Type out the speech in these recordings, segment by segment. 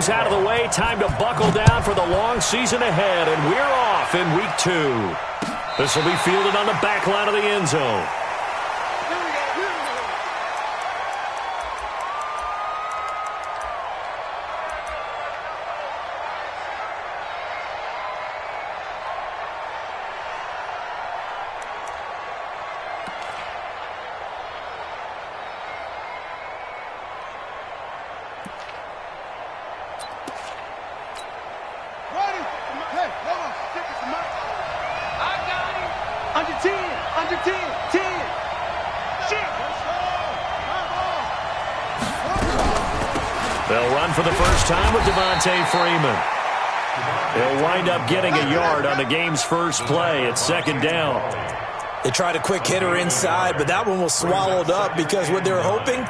games out of the way, time to buckle down for the long season ahead, and we're off in week 2. This will be fielded on the back line of the end zone. They'll run for the first time with Devontae Freeman. They'll wind up getting a yard on the game's first play. It's second down. They tried a quick hitter inside, but that one was swallowed up because what they're hoping,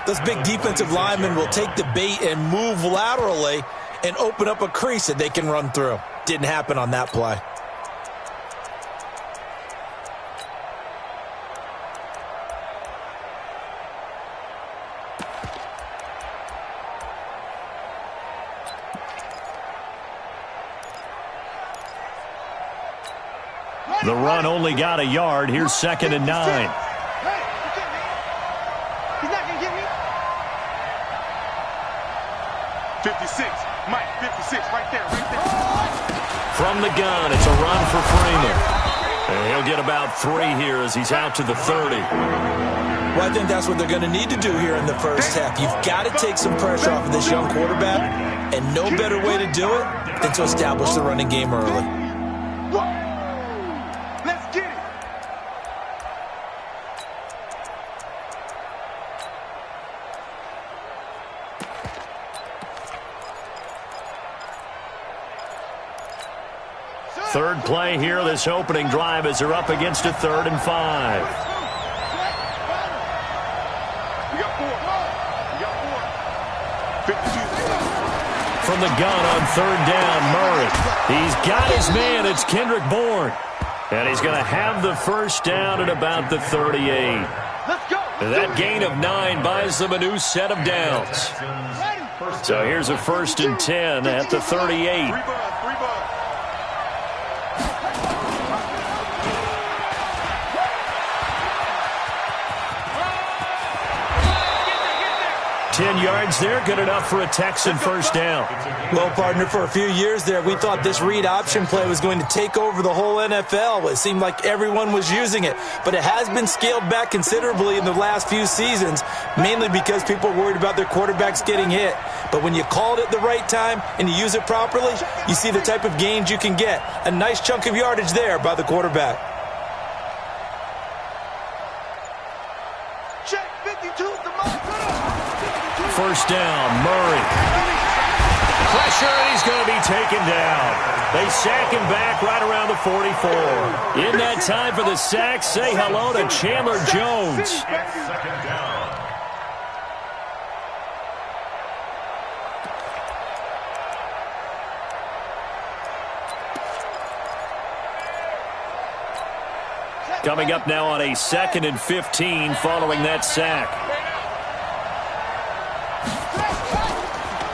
those big defensive linemen will take the bait and move laterally and open up a crease that they can run through. Didn't happen on that play. The run only got a yard. Here's second and 9. He's not going to get me. 56. Mike, 56. Right there. From the gun, it's a run for Freeman. And he'll get about 3 here as he's out to the 30. Well, I think that's what they're going to need to do here in the first half. You've got to take some pressure off of this young quarterback, and no better way to do it than to establish the running game early. Third play here, this opening drive, as they're up against a 3rd and 5. We got 4. 52. From the gun on 3rd down, Murray. He's got his man. It's Kendrick Bourne. And he's going to have the first down at about the 38. Let's go. That gain of 9 buys them a new set of downs. So here's a 1st and 10 at the 38. 10 yards there, good enough for a Texan first down. Well, partner, for a few years there, we thought this read option play was going to take over the whole NFL. It seemed like everyone was using it, but it has been scaled back considerably in the last few seasons, mainly because people are worried about their quarterbacks getting hit. But when you call it at the right time and you use it properly, you see the type of gains you can get. A nice chunk of yardage there by the quarterback. Check 52. First down, Murray. Pressure, and he's going to be taken down. They sack him back right around the 44. In that time for the sack, say hello to Chandler Jones. Second down. Coming up now on a 2nd and 15 following that sack.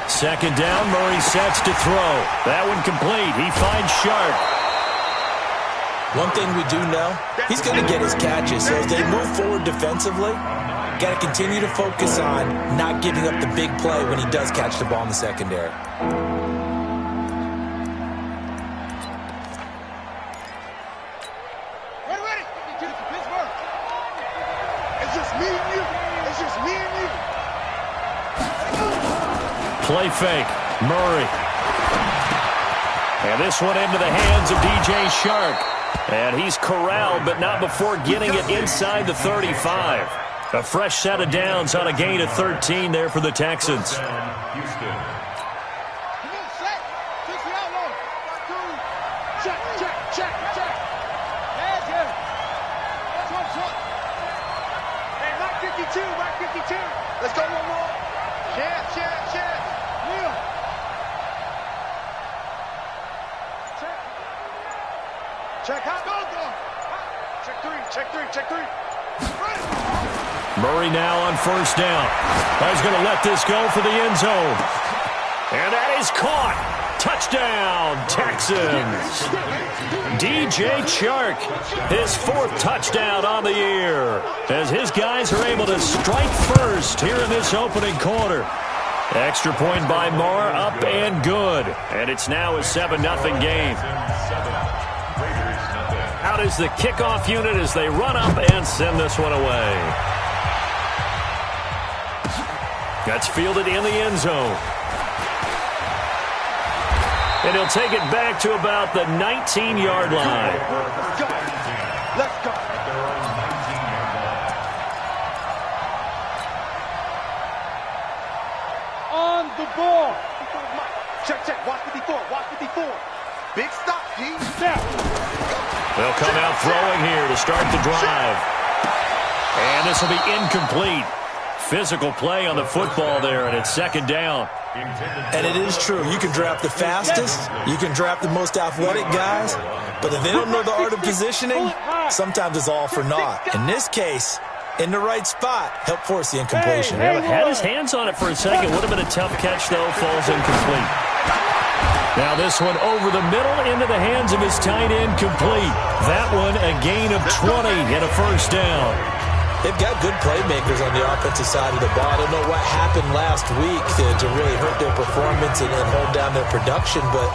Second down, Murray sets to throw. That one complete. He finds Sharp. One thing we do know, he's going to get his catches. So as they move forward defensively, got to continue to focus on not giving up the big play when he does catch the ball in the secondary. Ready. Pittsburgh. It's just me and you. It's just me and you. Play fake, Murray. And this one into the hands of DJ Shark. And he's corralled, but not before getting it inside the 35. A fresh set of downs on a gain of 13 there for the Texans. Let's go one more. Chance. Neil. Check out. Check three. Murray now on first down. He's going to let this go for the end zone. And that is caught. Touchdown, Texans. DJ Chark, his 4th touchdown on the year, as his guys are able to strike first here in this opening quarter. Extra point by Moore, up and good. And it's now a 7-0 game. Out is the kickoff unit as they run up and send this one away. That's fielded in the end zone. And he'll take it back to about the 19-yard line. Let's go. On the ball. Check. Watch 54. Big stop, G. Step. They'll come out throwing here to start the drive. And this will be incomplete. Physical play on the football there, and it's 2nd down. And it is true. You can draft the fastest. You can draft the most athletic guys. But if they don't know the art of positioning, sometimes it's all for naught. In this case, in the right spot, help force the incompletion. Had his hands on it for a second. Would have been a tough catch, though. Falls incomplete. Now this one over the middle into the hands of his tight end, complete. That one a gain of 20 and a 1st down. They've got good playmakers on the offensive side of the ball. I don't know what happened last week to really hurt their performance and hold down their production, but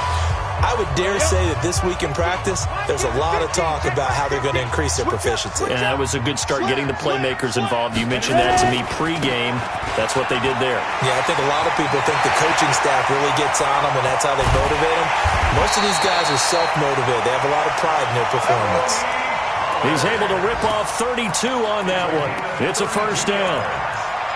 I would dare say that this week in practice, there's a lot of talk about how they're going to increase their proficiency. And that was a good start getting the playmakers involved. You mentioned that to me pregame. That's what they did there. Yeah, I think a lot of people think the coaching staff really gets on them, and that's how they motivate them. Most of these guys are self-motivated. They have a lot of pride in their performance. He's able to rip off 32 on that one. It's a 1st down.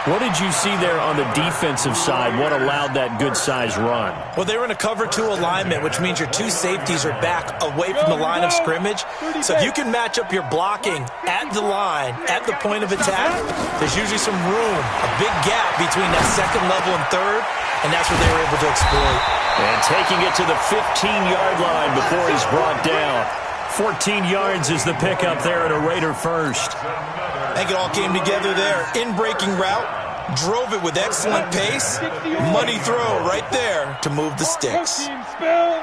What did you see there on the defensive side? What allowed that good-sized run? Well, they were in a cover 2 alignment, which means your 2 safeties are back away from the line of scrimmage. So if you can match up your blocking at the line, at the point of attack, there's usually some room, a big gap between that 2nd level and 3rd, and that's what they were able to exploit. And taking it to the 15-yard line before he's brought down. 14 yards is the pickup there at a Raider 1st. I think it all came together there. In-breaking route, drove it with excellent pace. Money throw right there to move the sticks. 25,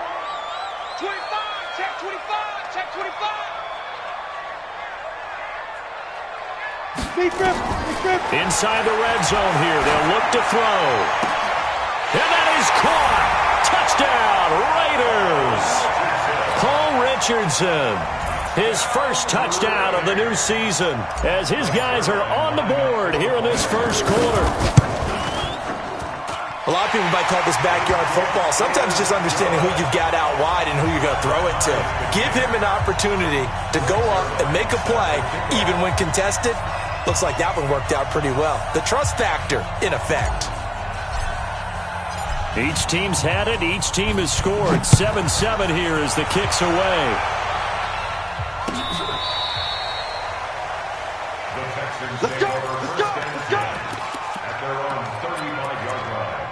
check 25. Inside the red zone here. They'll look to throw. And that is caught. Touchdown, Raiders. Paul Richardson, his 1st touchdown of the new season, as his guys are on the board here in this 1st quarter. A lot of people might call this backyard football. Sometimes just understanding who you've got out wide and who you're going to throw it to. Give him an opportunity to go up and make a play, even when contested. Looks like that one worked out pretty well. The trust factor, in effect. Each team's had it. Each team has scored. 7-7 here as the kick's away. Let's go. At their own 35-yard line.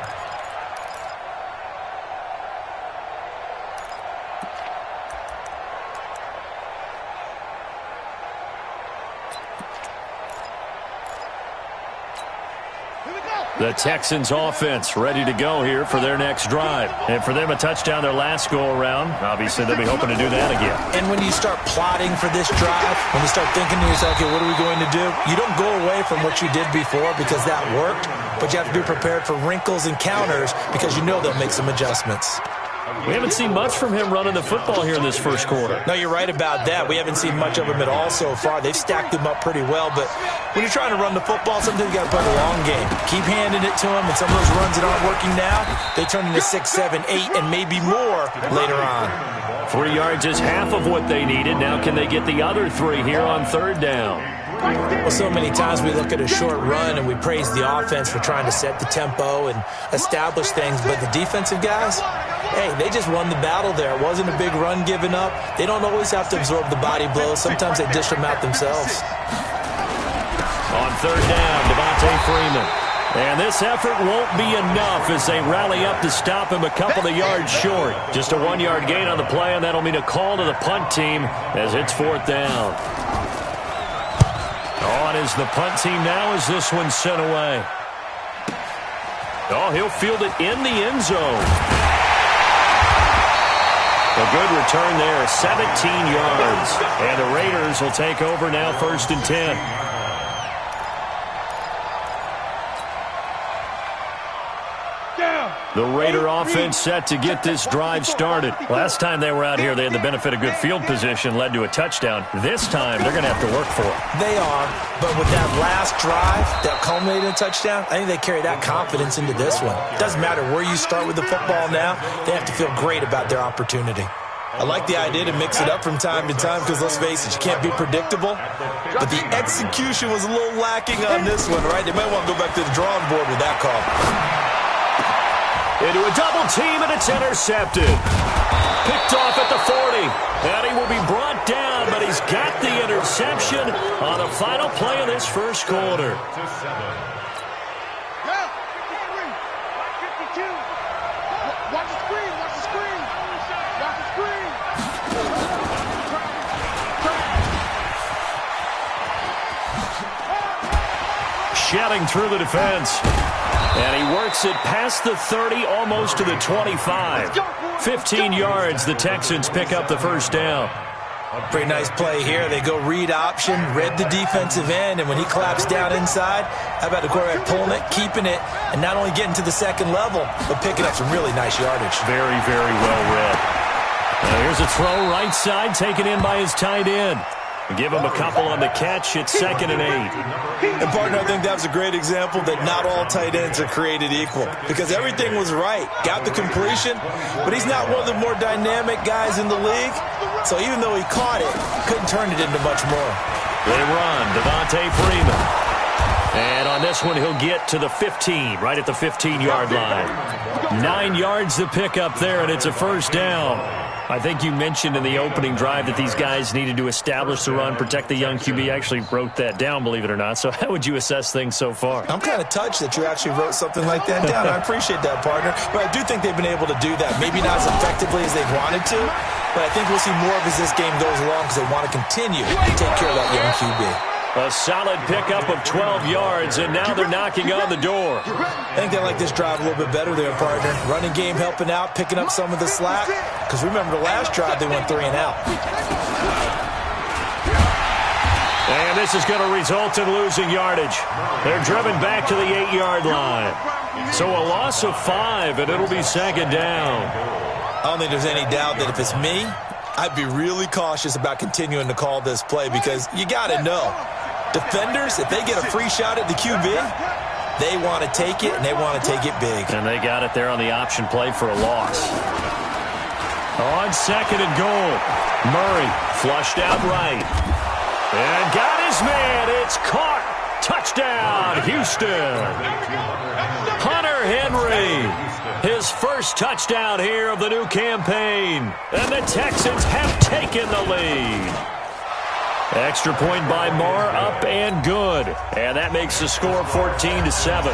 The Texans offense ready to go here for their next drive. And for them, a touchdown their last go-around. Obviously, they'll be hoping to do that again. And when you start plotting for this drive, when you start thinking to yourself, okay, what are we going to do? You don't go away from what you did before because that worked, but you have to be prepared for wrinkles and counters because you know they'll make some adjustments. We haven't seen much from him running the football here in this 1st quarter. No, you're right about that. We haven't seen much of him at all so far. They've stacked him up pretty well, but when you're trying to run the football, sometimes you got to play the long game. Keep handing it to him, and some of those runs that aren't working now, they turn into 6, 7, 8, and maybe more later on. 3 yards is half of what they needed. Now can they get the other 3 here on 3rd down? Well, so many times we look at a short run and we praise the offense for trying to set the tempo and establish things, but the defensive guys, hey, they just won the battle there. It wasn't a big run given up. They don't always have to absorb the body blows. Sometimes they dish them out themselves. On 3rd down, Devontae Freeman. And this effort won't be enough as they rally up to stop him a couple of yards short. Just a 1-yard gain on the play, and that'll mean a call to the punt team as it's 4th down. On is the punt team now as this one's sent away. Oh, he'll field it in the end zone. A good return there, 17 yards. And the Raiders will take over now, 1st and 10. The Raider offense set to get this drive started. Last time they were out here, they had the benefit of good field position, led to a touchdown. This time, they're going to have to work for it. They are, but with that last drive that culminated in a touchdown, I think they carry that confidence into this one. Doesn't matter where you start with the football now, they have to feel great about their opportunity. I like the idea to mix it up from time to time because, let's face it, you can't be predictable. But the execution was a little lacking on this one, right? They might want to go back to the drawing board with that call. Into a double team, and it's intercepted. Picked off at the 40. And he will be brought down, but he's got the interception on the final play of this first quarter. Watch the screen, watch the screen. Watch the screen. Shedding through the defense. And he works it past the 30, almost to the 25. 15 yards, the Texans pick up the first down. Pretty nice play here. They go read option, read the defensive end, and when he claps down inside, how about the quarterback pulling it, keeping it, and not only getting to the second level, but picking up some really nice yardage. Very, very well read. Now here's a throw right side, taken in by his tight end. Give him a couple on the catch. It's 2nd and 8. And, partner, I think that was a great example that not all tight ends are created equal because everything was right. Got the completion, but he's not one of the more dynamic guys in the league. So even though he caught it, couldn't turn it into much more. They run. Devontae Freeman. And on this one, he'll get to the 15, right at the 15-yard line. 9 yards to pick up there, and it's a first down. I think you mentioned in the opening drive that these guys needed to establish the run, protect the young QB. I actually wrote that down, believe it or not. So how would you assess things so far? I'm kind of touched that you actually wrote something like that down. I appreciate that, partner. But I do think they've been able to do that. Maybe not as effectively as they wanted to, but I think we'll see more of as this game goes along because they want to continue to take care of that young QB. A solid pickup of 12 yards, and now they're knocking on the door. I think they like this drive a little bit better there, partner. Running game helping out, picking up some of the slack. Because remember, the last drive they went 3 and out. And this is going to result in losing yardage. They're driven back to the 8-yard line. So a loss of 5, and it'll be 2nd down. I don't think there's any doubt that if it's me, I'd be really cautious about continuing to call this play because you got to know. Defenders, if they get a free shot at the QB, they want to take it, and they want to take it big. And they got it there on the option play for a loss. On 2nd and goal, Murray flushed out right. And got his man. It's caught. Touchdown, Houston. Hunter Henry, his first touchdown here of the new campaign. And the Texans have taken the lead. Extra point by Marr, up and good. And that makes the score 14-7.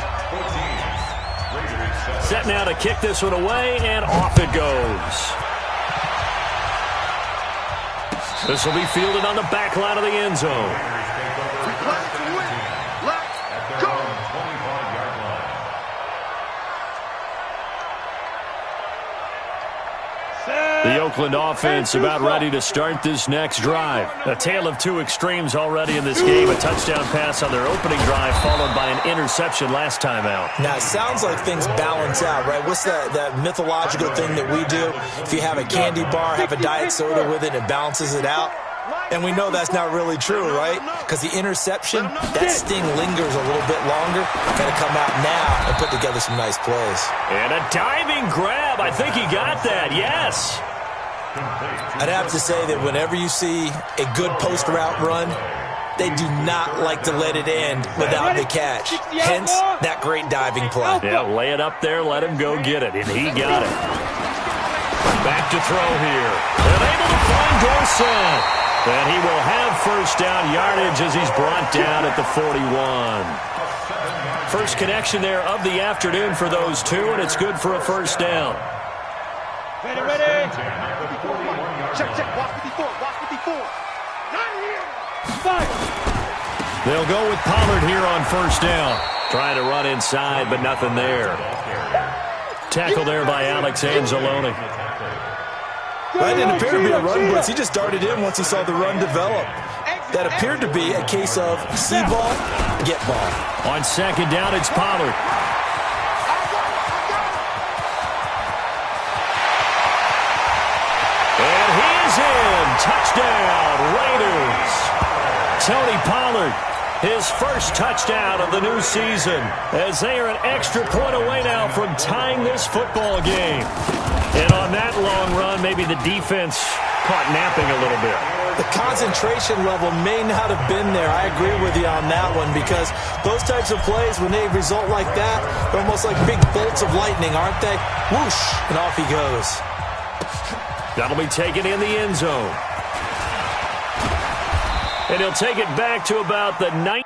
Set now to kick this one away, and off it goes. This will be fielded on the back line of the end zone. The Oakland offense about ready to start this next drive. A tale of two extremes already in this game. A touchdown pass on their opening drive followed by an interception last time out. Now, it sounds like things balance out, right? What's that mythological thing that we do? If you have a candy bar, have a diet soda with it, it balances it out. And we know that's not really true, right? Because the interception, that sting lingers a little bit longer. Got to come out now and put together some nice plays. And a diving grab. I think he got that, yes. I'd have to say that whenever you see a good post route run, they do not like to let it end without the catch. Hence, that great diving play. Yeah, lay it up there, let him go get it, and he got it. Back to throw here. And able to find Dorsett. And he will have first down yardage as he's brought down at the 41. First connection there of the afternoon for those two, and it's good for a first down. Ready. Check. Watch 54. Not here. Fire. They'll go with Pollard here on first down. Trying to run inside, but nothing there. Tackle there by Alex Anzalone. That didn't appear to be a run blitz. He just darted in once he saw the run develop. That appeared to be a case of see ball, get ball. On second down, it's Pollard. And he's in. Touchdown, Raiders. Tony Pollard, his first touchdown of the new season, as they are an extra point away now from tying this football game. And on that long run, maybe the defense caught napping a little bit. The concentration level may not have been there. I agree with you on that one, because those types of plays, when they result like that, they're almost like big bolts of lightning, aren't they? Whoosh, and off he goes. That'll be taken in the end zone. And he'll take it back to about the 19.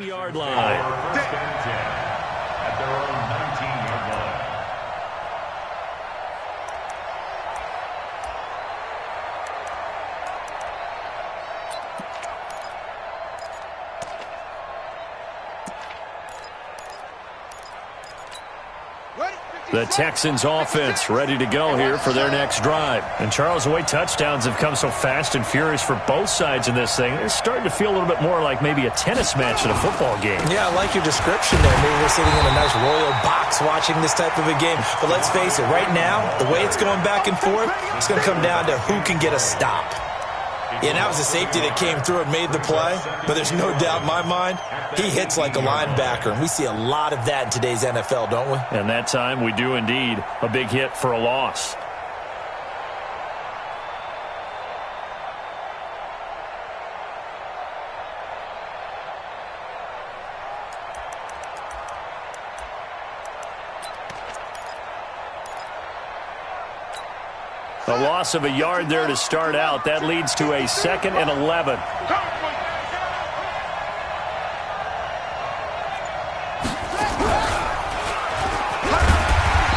Yard line. First and 10 at their own 19-yard line. The Texans offense ready to go here for their next drive. And Charles, the way touchdowns have come so fast and furious for both sides in this thing, it's starting to feel a little bit more like maybe a tennis match in a football game. Yeah, I like your description there. Maybe we're sitting in a nice royal box watching this type of a game. But let's face it, right now, the way it's going back and forth, it's going to come down to who can get a stop. Yeah, that was a safety that came through and made the play, but there's no doubt in my mind, he hits like a linebacker, and we see a lot of that in today's NFL, don't we? And that time we do indeed. A big hit for a loss. A loss of a yard there to start out. That leads to a 2nd and 11.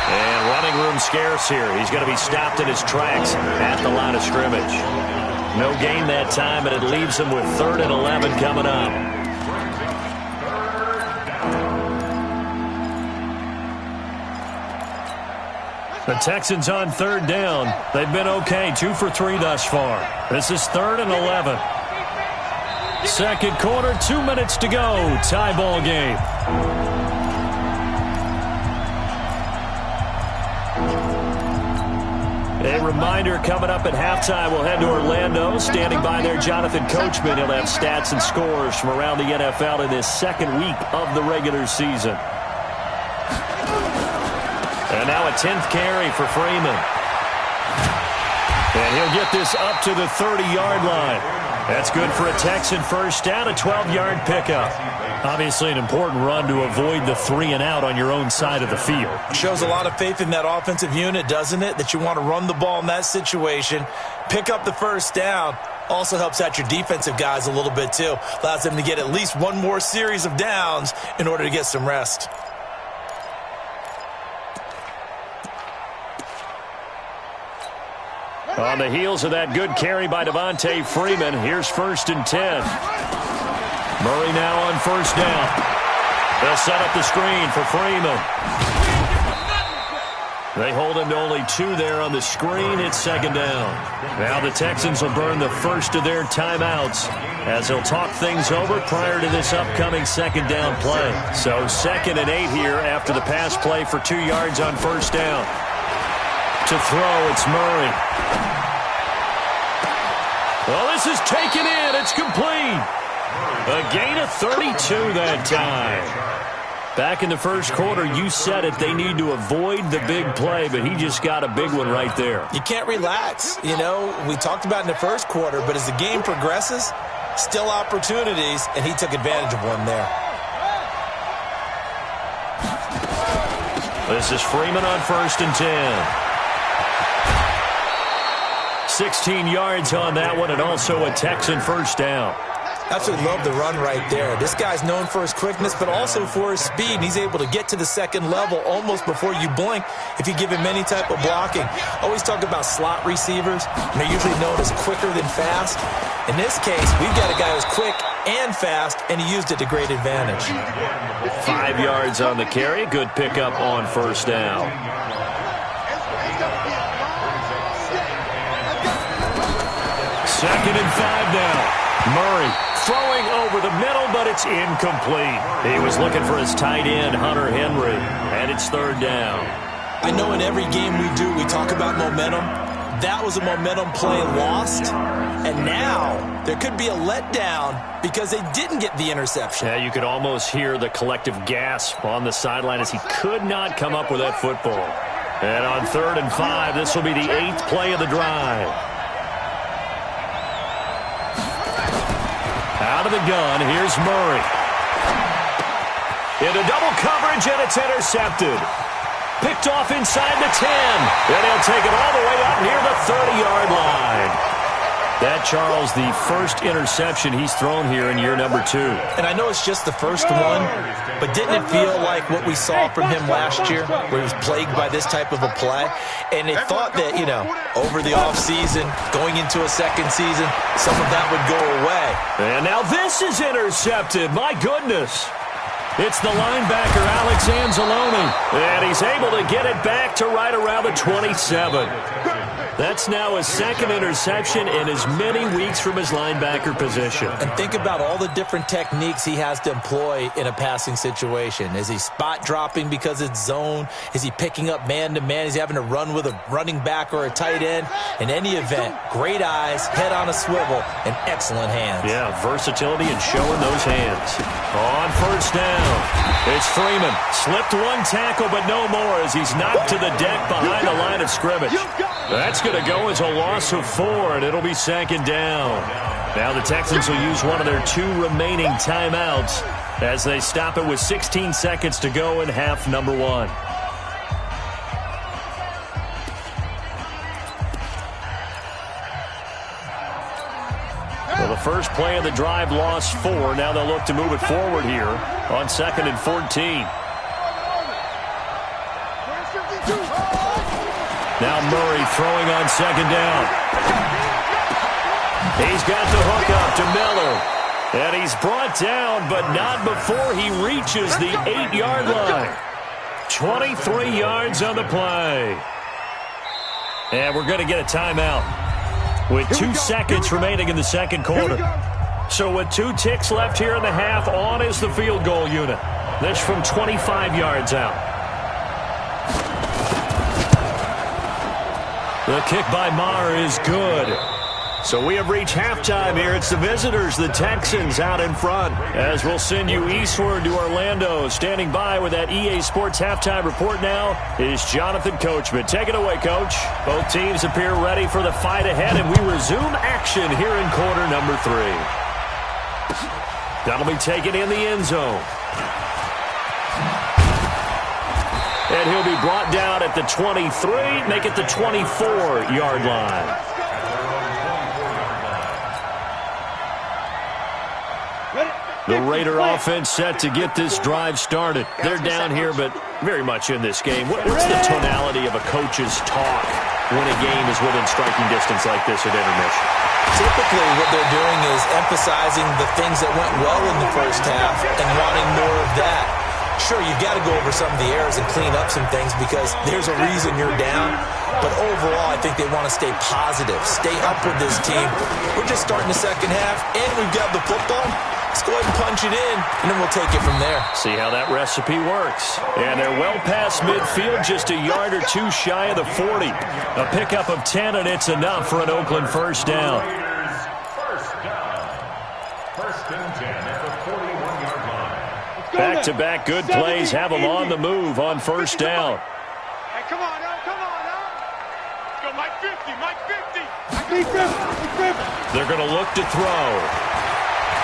And running room scarce here. He's going to be stopped in his tracks at the line of scrimmage. No gain that time, and it leaves him with 3rd and 11 coming up. The Texans on 3rd down. They've been okay, 2 for 3 thus far. This is 3rd and 11. Second quarter, 2 minutes to go. Tie ball game. A reminder, coming up at halftime, we'll head to Orlando. Standing by there, Jonathan Coachman. He'll have stats and scores from around the NFL in this second week of the regular season. And now a 10th carry for Freeman. And he'll get this up to the 30-yard line. That's good for a Texan first down, a 12-yard pickup. Obviously an important run to avoid the 3-and-out on your own side of the field. Shows a lot of faith in that offensive unit, doesn't it? That you want to run the ball in that situation, pick up the first down. Also helps out your defensive guys a little bit too. Allows them to get at least one more series of downs in order to get some rest. On the heels of that good carry by Devontae Freeman, here's 1st and 10. Murray now on first down. They'll set up the screen for Freeman. They hold him to only 2 there on the screen. It's 2nd down. Now the Texans will burn the first of their timeouts as they'll talk things over prior to this upcoming 2nd down play. So 2nd and 8 here after the pass play for 2 yards on first down. To throw, it's Murray. Well, this is taken in. It's complete. A gain of 32 that time. Back in the first quarter, you said it. They need to avoid the big play, but he just got a big one right there. You can't relax. You know, we talked about in the first quarter, but as the game progresses, still opportunities, and he took advantage of one there. This is Freeman on 1st and 10. 16 yards on that one, and also a Texan first down. Absolutely love the run right there. This guy's known for his quickness, but also for his speed. He's able to get to the second level almost before you blink if you give him any type of blocking. Always talk about slot receivers, and they're usually known as quicker than fast. In this case, we've got a guy who's quick and fast, and he used it to great advantage. 5 yards on the carry. Good pickup on first down. 2nd and 5 now. Murray throwing over the middle, but it's incomplete. He was looking for his tight end, Hunter Henry, and it's 3rd down. I know in every game we do, we talk about momentum. That was a momentum play lost, and now there could be a letdown because they didn't get the interception. Yeah, you could almost hear the collective gasp on the sideline as he could not come up with that football. And on 3rd and 5, this will be the 8th play of the drive. Out of the gun, here's Murray. Into double coverage, and it's intercepted. Picked off inside the 10. And he'll take it all the way up near the 30-yard line. That, Charles, the first interception he's thrown here in year number 2. And I know it's just the first one, but didn't it feel like what we saw from him last year, where he was plagued by this type of a play? And they thought that, you know, over the offseason, going into a second season, some of that would go away. And now this is intercepted. My goodness. It's the linebacker, Alex Anzalone. And he's able to get it back to right around the 27. That's now his 2nd interception in as many weeks from his linebacker position. And think about all the different techniques he has to employ in a passing situation. Is he spot dropping because it's zone? Is he picking up man-to-man? Is he having to run with a running back or a tight end? In any event, great eyes, head on a swivel, and excellent hands. Yeah, versatility and showing those hands. On first down, it's Freeman. Slipped one tackle, but no more as he's knocked to the deck behind the line of scrimmage. That's going to go as a loss of 4, and it'll be 2nd down. Now the Texans will use one of their 2 remaining timeouts as they stop it with 16 seconds to go in half number 1. Well, the first play of the drive lost 4. Now they'll look to move it forward here on 2nd and 14. Now Murray throwing on 2nd down. He's got the hook up to Miller. And he's brought down, but not before he reaches the 8-yard line. 23 yards on the play. And we're going to get a timeout with 2 seconds remaining in the second quarter. So with 2 ticks left here in the half, on is the field goal unit. This from 25 yards out. The kick by Maher is good. So we have reached halftime here. It's the visitors, the Texans, out in front. As we'll send you eastward to Orlando. Standing by with that EA Sports halftime report now is Jonathan Coachman. Take it away, Coach. Both teams appear ready for the fight ahead, and we resume action here in quarter number 3. That'll be taken in the end zone. And he'll be brought down at the 23, make it the 24-yard line. The Raider offense set to get this drive started. They're down here, but very much in this game. What's the tonality of a coach's talk when a game is within striking distance like this at intermission? Typically, what they're doing is emphasizing the things that went well in the first half and wanting more of that. Sure, you've got to go over some of the errors and clean up some things because there's a reason you're down. But overall, I think they want to stay positive, stay up with this team. We're just starting the second half, and we've got the football. Let's go ahead and punch it in, and then we'll take it from there. See how that recipe works. And they're well past midfield, just a yard or two shy of the 40. A pickup of 10, and it's enough for an Oakland first down. First and 10 at the 41-yard line. Back-to-back good plays have them on the move on first down. Hey, come on now, come on now. Let's go, Mike 50, Mike 50. They're going to look to throw.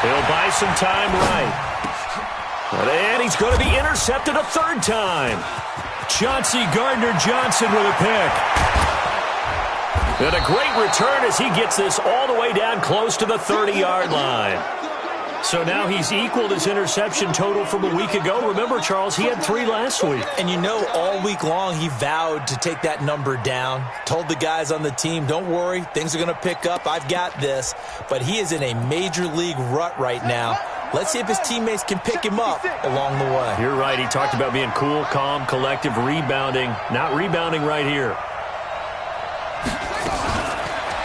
He'll buy some time right. And he's going to be intercepted a third time. Chauncey Gardner-Johnson with a pick. And a great return as he gets this all the way down close to the 30-yard line. So now he's equaled his interception total from a week ago. Remember, Charles, he had 3 last week. And you know, all week long he vowed to take that number down. Told the guys on the team, don't worry, things are going to pick up. I've got this. But he is in a major league rut right now. Let's see if his teammates can pick him up along the way. You're right. He talked about being cool, calm, collective, rebounding. Not rebounding right here.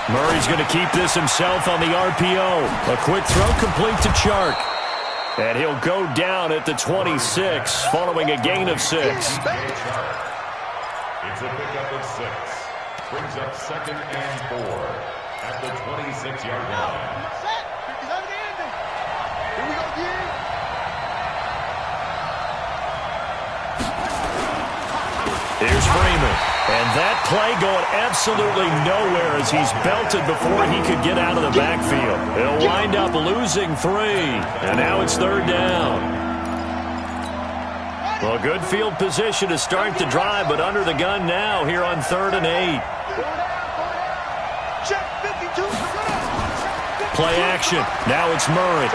Murray's going to keep this himself on the RPO. A quick throw complete to Chark. And he'll go down at the 26 following a gain of 6. It's a pickup of 6. Brings up 2nd and 4 at the 26-yard line. Here we go, Here's Freeman. And that play going absolutely nowhere as he's belted before he could get out of the backfield. He'll wind up losing 3. And now it's third down. Well, good field position to start the drive, but under the gun now here on 3rd and 8. Play action. Now it's Murray.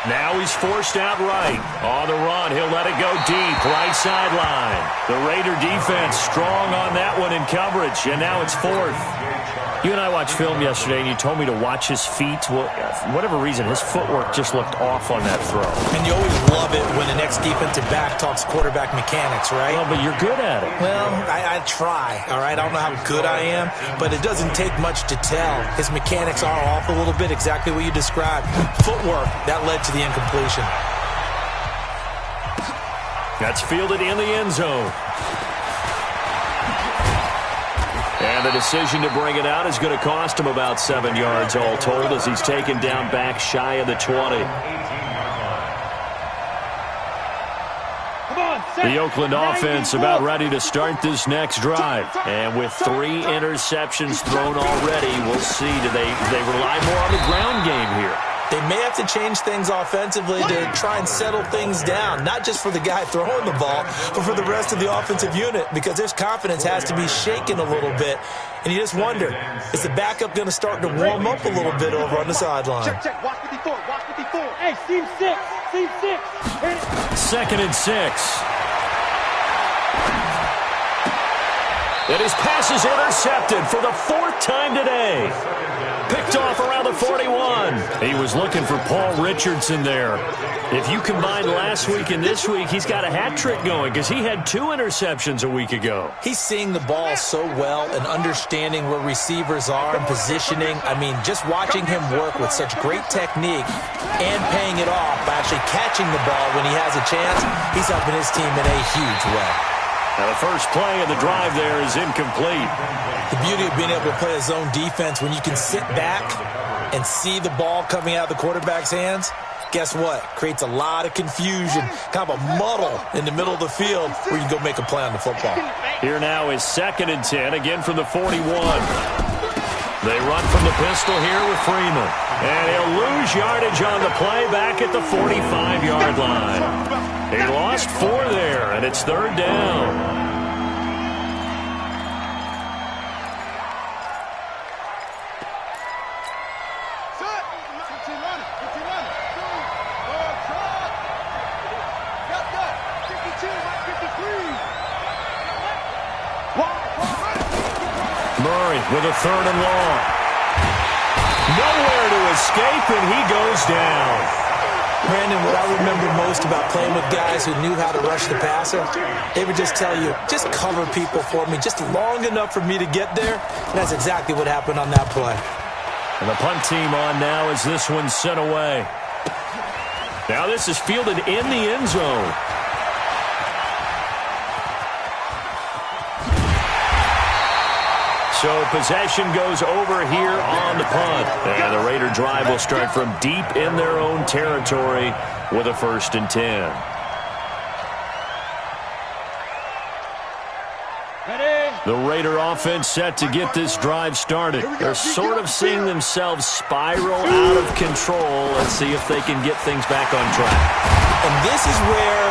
Now he's forced out right. On the run, he'll let it go deep. Right sideline. The Raider defense strong on that one in coverage, and now it's 4th. You and I watched film yesterday, and you told me to watch his feet. Well, for whatever reason, his footwork just looked off on that throw. And you always love it when the next defensive back talks quarterback mechanics, right? Well, but you're good at it. Well, I try, all right? I don't know how good I am, but it doesn't take much to tell. His mechanics are off a little bit, exactly what you described. Footwork, that led to the incompletion. That's fielded in the end zone. And the decision to bring it out is going to cost him about 7 yards all told as he's taken down back shy of the 20. The Oakland offense about ready to start this next drive. And with 3 interceptions thrown already, we'll see. Do they rely more on the ground game here? They may have to change things offensively to try and settle things down, not just for the guy throwing the ball, but for the rest of the offensive unit, because their confidence has to be shaken a little bit. And you just wonder, is the backup going to start to warm up a little bit over on the sideline? Check, watch 54, watch 54. Hey, seam 6, seam 6. 2nd and 6. And his pass is intercepted for the 4th time today. Picked off around the 41. He was looking for Paul Richardson there. If you combine last week and this week, he's got a hat trick going because he had 2 interceptions a week ago. He's seeing the ball so well and understanding where receivers are and positioning. I mean, just watching him work with such great technique and paying it off by actually catching the ball when he has a chance, he's helping his team in a huge way. Now the first play of the drive there is incomplete. The beauty of being able to play a zone defense when you can sit back and see the ball coming out of the quarterback's hands, guess what? Creates a lot of confusion, kind of a muddle in the middle of the field where you can go make a play on the football. Here now is 2nd and 10, again from the 41. They run from the pistol here with Freeman. And he'll lose yardage on the play back at the 45-yard line. He lost 4 there, and it's 3rd down. Murray with a 3rd and long. Nowhere to escape, and he goes down. Brandon, what I remember most about playing with guys who knew how to rush the passer, they would just tell you, just cover people for me, just long enough for me to get there. And that's exactly what happened on that play. And the punt team on now as this one's sent away. Now this is fielded in the end zone. So possession goes over here on the punt. And the Raider drive will start from deep in their own territory with a 1st and 10. The Raider offense set to get this drive started. They're sort of seeing themselves spiral out of control. Let's see if they can get things back on track. And this is where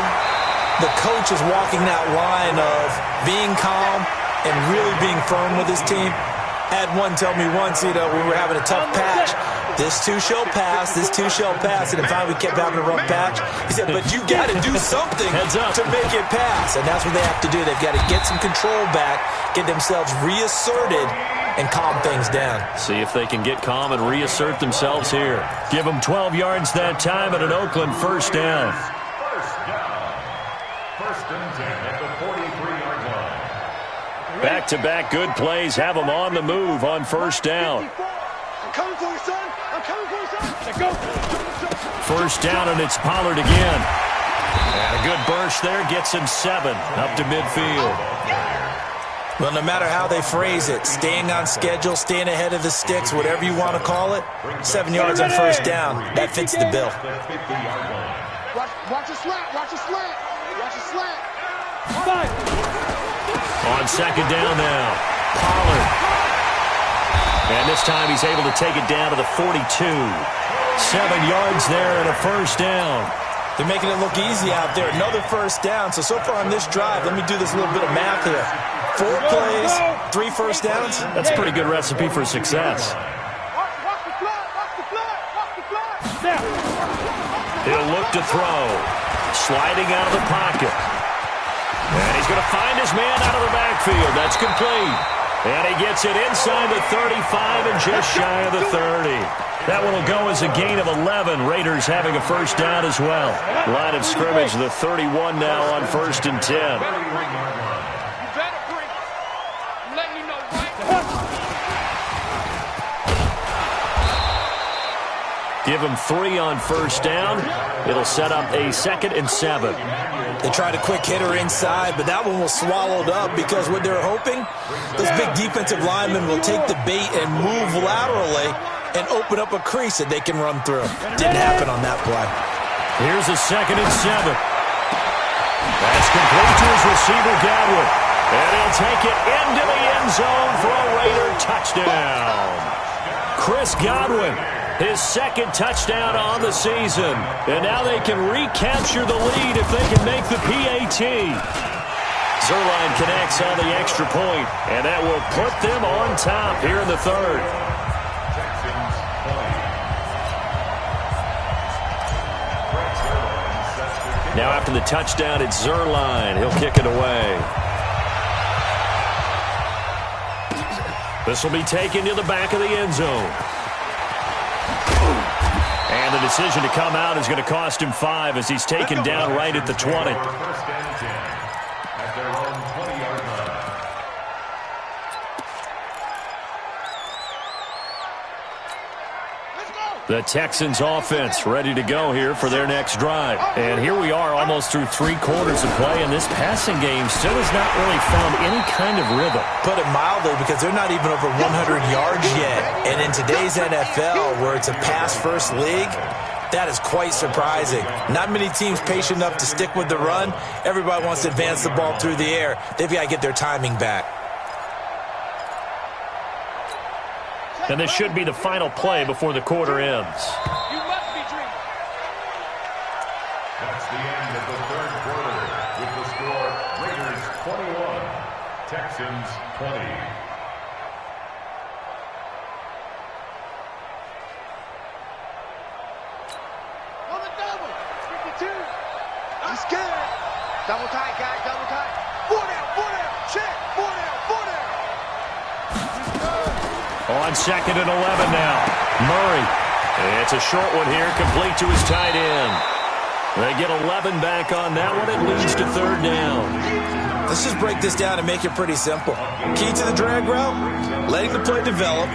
the coach is walking that line of being calm and really being firm with his team. I had one tell me once, when we were having a tough patch, this too shall pass, this too shall pass, and finally we kept having a rough patch. He said, but you got to do something to make it pass, and that's what they have to do. They've got to get some control back, get themselves reasserted, and calm things down. See if they can get calm and reassert themselves here. Give them 12 yards that time at an Oakland 1st down. First and 10 at the 43-yard line. Back-to-back good plays have them on the move on 1st down. I'm coming for you, son. I'm coming for you, son. Let's go. 1st down, and it's Pollard again. And a good burst there gets him 7 up to midfield. Well, no matter how they phrase it, staying on schedule, staying ahead of the sticks, whatever you want to call it, 7 yards on 1st down, that fits the bill. Watch a slant. Watch a slant. Watch a slant. On 2nd down now, Pollard. And this time he's able to take it down to the 42. 7 yards there and a 1st down. They're making it look easy out there. Another 1st down. So far on this drive, let me do this little bit of math here. 4 plays, 3 1st downs. That's a pretty good recipe for success. Watch the flat. Watch the flat. Watch the flat. He'll look to throw. Sliding out of the pocket. And he's going to find his man out of the backfield. That's complete. And he gets it inside the 35 and just shy of the 30. That one will go as a gain of 11. Raiders having a 1st down as well. Line of scrimmage, the 31 now on 1st and 10. Give him 3 on 1st down. It'll set up a 2nd and 7. They tried a quick hitter inside, but that one was swallowed up because what they're hoping, those big defensive linemen will take the bait and move laterally and open up a crease that they can run through. Didn't happen on that play. Here's a 2nd and 7. That's complete to his receiver, Godwin. And he'll take it into the end zone for a Raider touchdown. Chris Godwin, his 2nd touchdown on the season. And now they can recapture the lead if they can make the PAT. Zuerlein connects on the extra point, and that will put them on top here in the 3rd. Now after the touchdown, it's Zuerlein. He'll kick it away. This will be taken to the back of the end zone. And the decision to come out is going to cost him 5 as he's taken down right at the 20. The Texans offense ready to go here for their next drive. And here we are almost through 3 quarters of play, and this passing game still has not really found any kind of rhythm. Put it mildly, because they're not even over 100 yards yet. And in today's NFL, where it's a pass-first league, that is quite surprising. Not many teams patient enough to stick with the run. Everybody wants to advance the ball through the air. They've got to get their timing back. And this should be the final play before the quarter ends. You must be dreaming. That's the end of the third quarter with the score Raiders 21, Texans 20. On the double. 52. I'm scared. Double tight, guys. Double tight. 4 down. Check. 4 down. On 2nd and 11 now. Murray. It's a short one here, complete to his tight end. They get 11 back on that one. It leads to 3rd down. Let's just break this down and make it pretty simple. Key to the drag route, letting the play develop,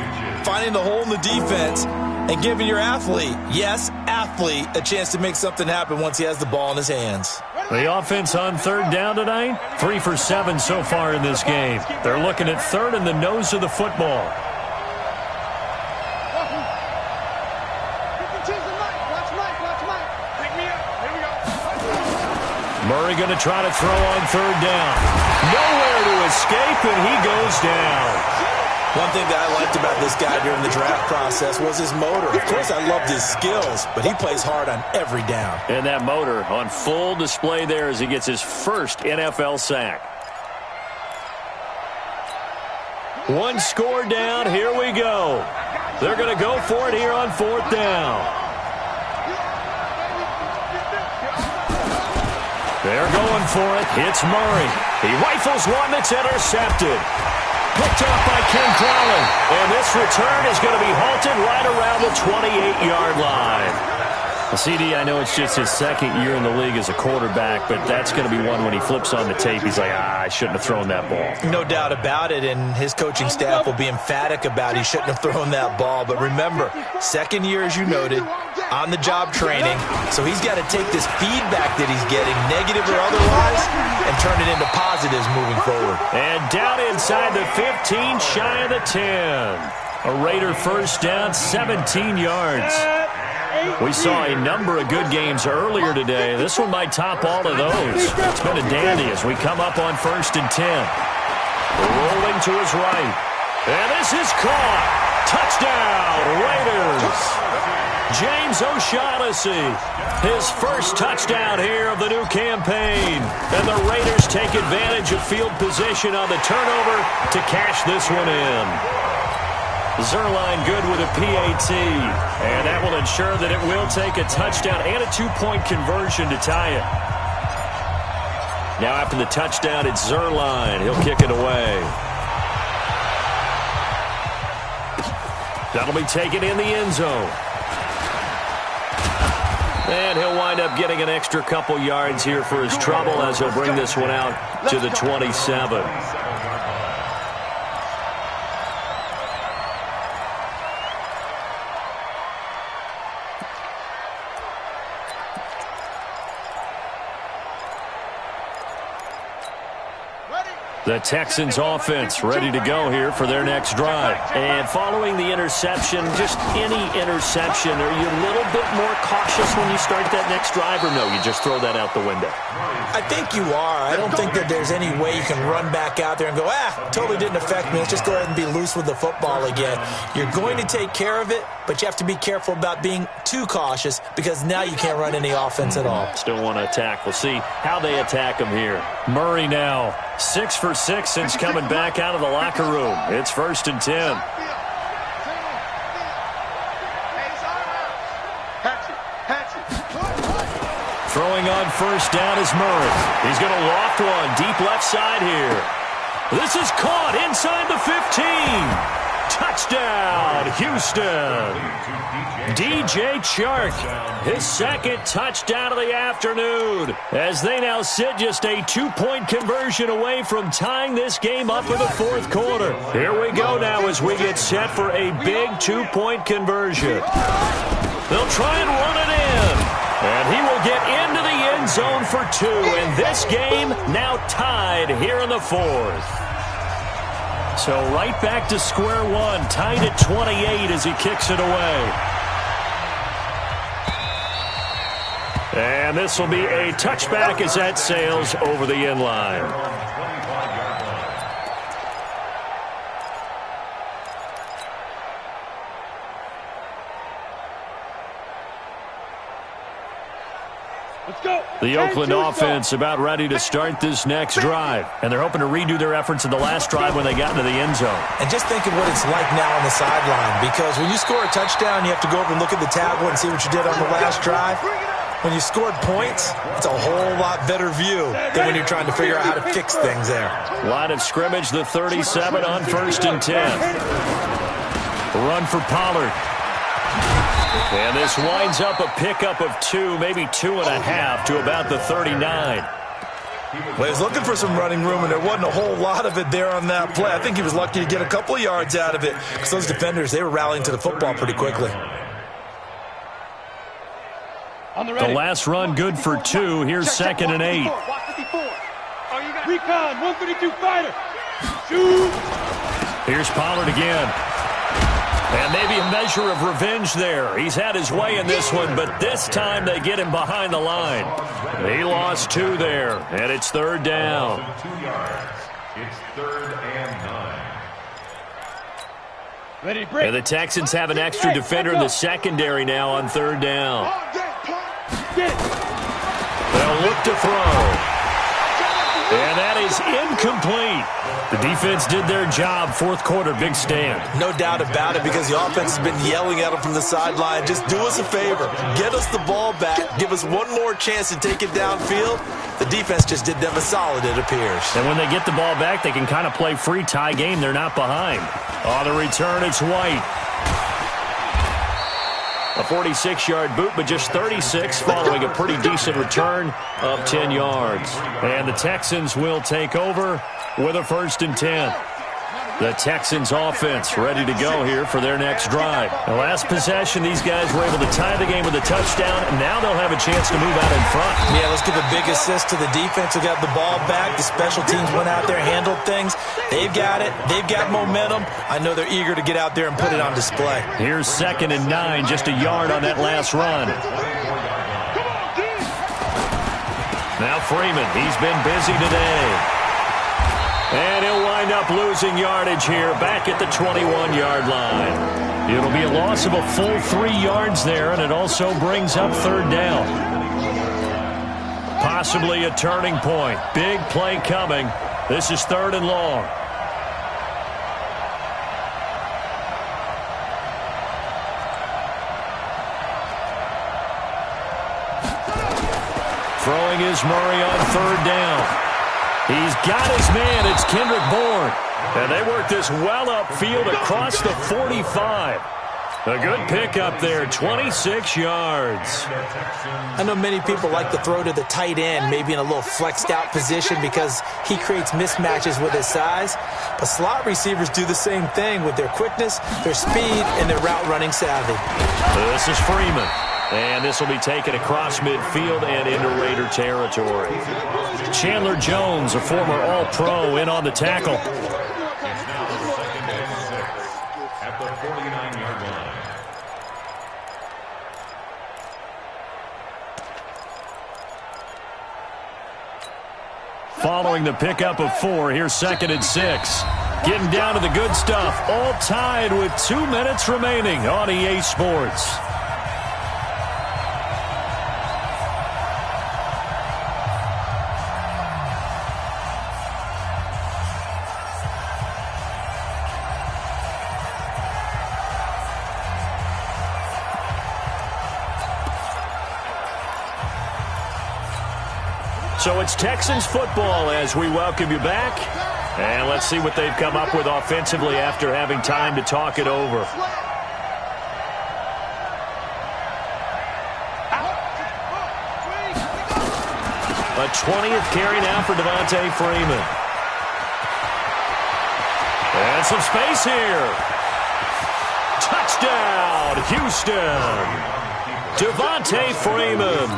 finding the hole in the defense, and giving your athlete, yes, athlete, a chance to make something happen once he has the ball in his hands. The offense on 3rd down tonight, 3 for 7 so far in this game. They're looking at 3rd and the nose of the football. Murray going to try to throw on 3rd down. Nowhere to escape, and he goes down. One thing that I liked about this guy during the draft process was his motor. Of course, I loved his skills, but he plays hard on every down. And that motor on full display there as he gets his first NFL sack. 1 score down. Here we go. They're going to go for it here on 4th down. They're going for it. Hits Murray. He rifles one that's intercepted. Picked up by Ken Crowley. And this return is going to be halted right around the 28-yard line. CD, I know it's just his 2nd year in the league as a quarterback, but that's going to be one when he flips on the tape. He's like, I shouldn't have thrown that ball. No doubt about it, and his coaching staff will be emphatic about he shouldn't have thrown that ball. But remember, 2nd year, as you noted, on-the-job training, so he's got to take this feedback that he's getting, negative or otherwise, and turn it into positives moving forward. And down inside the 15, shy of the 10. A Raider 1st down, 17 yards. We saw a number of good games earlier today. This one might top all of those. It's been a dandy as we come up on 1st and 10. Rolling to his right. And this is caught. Touchdown, Raiders. James O'Shaughnessy, his first touchdown here of the new campaign. And the Raiders take advantage of field position on the turnover to cash this one in. Zerline good with a PAT, and that will ensure that it will take a touchdown and a 2-point conversion to tie it. Now after the touchdown, it's Zerline. He'll kick it away. That'll be taken in the end zone. And he'll wind up getting an extra couple yards here for his trouble as he'll bring this one out to the 27. The Texans offense ready to go here for their next drive. And following the interception, just any interception, are you a little bit more cautious when you start that next drive, or no, you just throw that out the window? I think you are. I don't think that there's any way you can run back out there and go, totally didn't affect me. Let's just go ahead and be loose with the football again. You're going to take care of it, but you have to be careful about being too cautious because now you can't run any offense at all. Still want to attack. We'll see how they attack him here. Murray now, 6 for 6 since coming back out of the locker room. It's 1st and 10. Throwing on 1st down is Murray. He's going to loft one deep left side here. This is caught inside the 15. Touchdown, Houston. DJ Chark, his second touchdown of the afternoon, as they now sit just a 2-point conversion away from tying this game up in the fourth quarter. Here we go now as we get set for a big 2-point conversion. They'll try and run it in, and he will get into the end zone for 2, and this game now tied here in the fourth. So right back to square one, tied at 28 as he kicks it away. And this will be a touchback as that sails over the end line. The Oakland offense about ready to start this next drive. And they're hoping to redo their efforts in the last drive when they got into the end zone. And just think of what it's like now on the sideline. Because when you score a touchdown, you have to go over and look at the tablet and see what you did on the last drive. When you scored points, it's a whole lot better view than when you're trying to figure out how to fix things there. Line of scrimmage, the 37 on 1st and 10. Run for Pollard. And this winds up a pickup of 2, maybe 2.5 to about the 39. Well, he was looking for some running room, and there wasn't a whole lot of it there on that play. I think he was lucky to get a couple of yards out of it because those defenders, they were rallying to the football pretty quickly. The last run good for 2. Here's 2nd and 8. Recon, 132 fighter. Shoot. Here's Pollard again. And maybe a measure of revenge there. He's had his way in this one, but this time they get him behind the line. He lost 2 there, and it's 3rd down. 2 yards. It's 3rd and 9. Ready to break. And the Texans have an extra defender in the secondary now on 3rd down. They'll look to throw. And that is incomplete. The defense did their job. Fourth quarter, big stand. No doubt about it, because the offense has been yelling at them from the sideline. Just do us a favor. Get us the ball back. Give us one more chance to take it downfield. The defense just did them a solid, it appears. And when they get the ball back, they can kind of play free tie game. They're not behind. On the return, it's White. A 46-yard boot, but just 36 following a pretty decent return of 10 yards. And the Texans will take over with a 1st and 10. The Texans offense ready to go here for their next drive. The last possession, these guys were able to tie the game with a touchdown, and now they'll have a chance to move out in front. Yeah, let's give a big assist to the defense who got the ball back. The special teams went out there, handled things. They've got it. They've got momentum. I know they're eager to get out there and put it on display. Here's 2nd and 9, just a yard on that last run. Now Freeman, he's been busy today. And he'll wind up losing yardage here back at the 21-yard line. It'll be a loss of a full 3 yards there, and it also brings up 3rd down. Possibly a turning point. Big play coming. This is 3rd and long. Throwing is Murray on 3rd down. He's got his man. It's Kendrick Bourne. And they work this well upfield across the 45. A good pickup there, 26 yards. I know many people like to throw to the tight end, maybe in a little flexed out position because he creates mismatches with his size. But slot receivers do the same thing with their quickness, their speed, and their route running savvy. This is Freeman. And this will be taken across midfield and into Raider territory. Chandler Jones, a former All-Pro, in on the tackle. It's now 2nd and 6 at the 49-yard line. Following the pickup of 4, here's 2nd and 6. Getting down to the good stuff. All tied with 2 minutes remaining on EA Sports. So it's Texans football as we welcome you back. And let's see what they've come up with offensively after having time to talk it over. A 20th carry now for Devontae Freeman. And some space here. Touchdown, Houston. Devontae Freeman,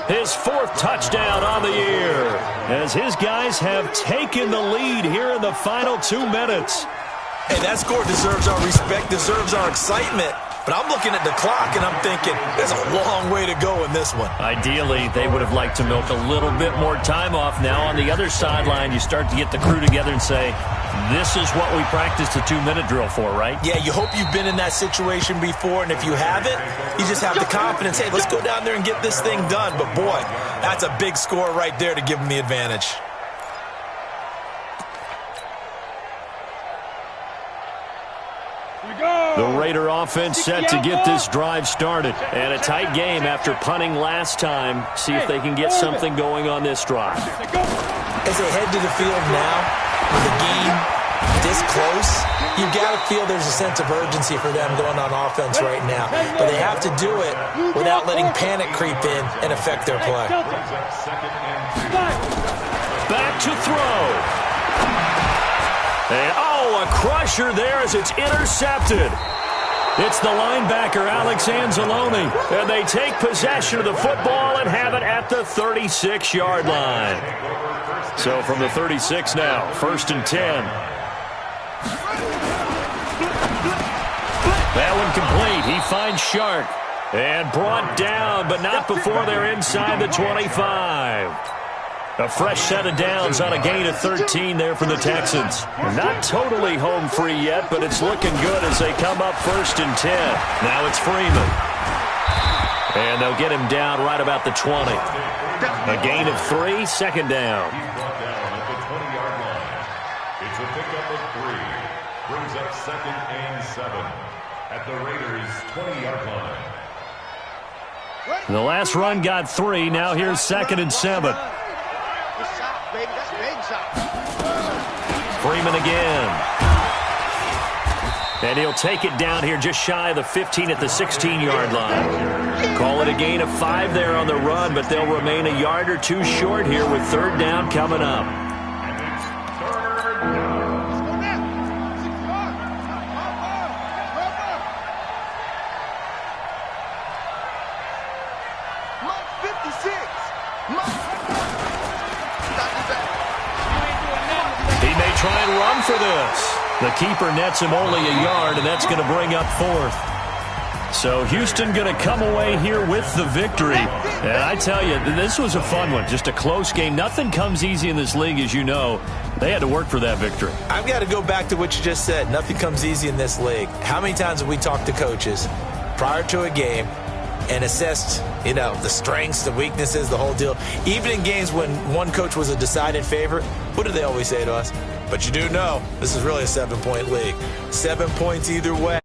his 4th touchdown on the year, as his guys have taken the lead here in the final 2 minutes. Hey, that score deserves our respect, deserves our excitement. But I'm looking at the clock, and I'm thinking, there's a long way to go in this one. Ideally, they would have liked to milk a little bit more time off. Now on the other sideline, you start to get the crew together and say, this is what we practiced the 2-minute drill for, right? Yeah, you hope you've been in that situation before, and if you haven't, you just have the confidence, hey, let's go down there and get this thing done. But, boy, that's a big score right there to give them the advantage. The Raider offense set to get this drive started. And a tight game after punting last time. See if they can get something going on this drive. As they head to the field now, with the game this close, you got to feel there's a sense of urgency for them going on offense right now. But they have to do it without letting panic creep in and affect their play. Back to throw. And, a crusher there as it's intercepted. It's the linebacker, Alex Anzalone. And they take possession of the football and have it at the 36-yard line. So from the 36 now, 1st and 10. That one complete. He finds Shark. And brought down, but not before they're inside the 25. A fresh set of downs on a gain of 13 there for the Texans. Not totally home free yet, but it's looking good as they come up 1st and 10. Now it's Freeman. And they'll get him down right about the 20. A gain of 3, 2nd down. At the 20-yard line. It's a pickup of 3. Brings up 2nd and 7 at the Raiders' 20-yard line. The last run got 3. Now here's 2nd and 7. Freeman again. And he'll take it down here just shy of the 15 at the 16-yard line. Call it a gain of 5 there on the run, but they'll remain a yard or 2 short here with 3rd down coming up. Try and run for this. The keeper nets him only a yard, and that's going to bring up 4th. So Houston going to come away here with the victory. And I tell you, this was a fun one. Just a close game. Nothing comes easy in this league, as you know. They had to work for that victory. I've got to go back to what you just said. Nothing comes easy in this league. How many times have we talked to coaches prior to a game and assessed, the strengths, the weaknesses, the whole deal? Even in games when one coach was a decided favorite, what do they always say to us? But you do know this is really a 7-point league. 7 points either way.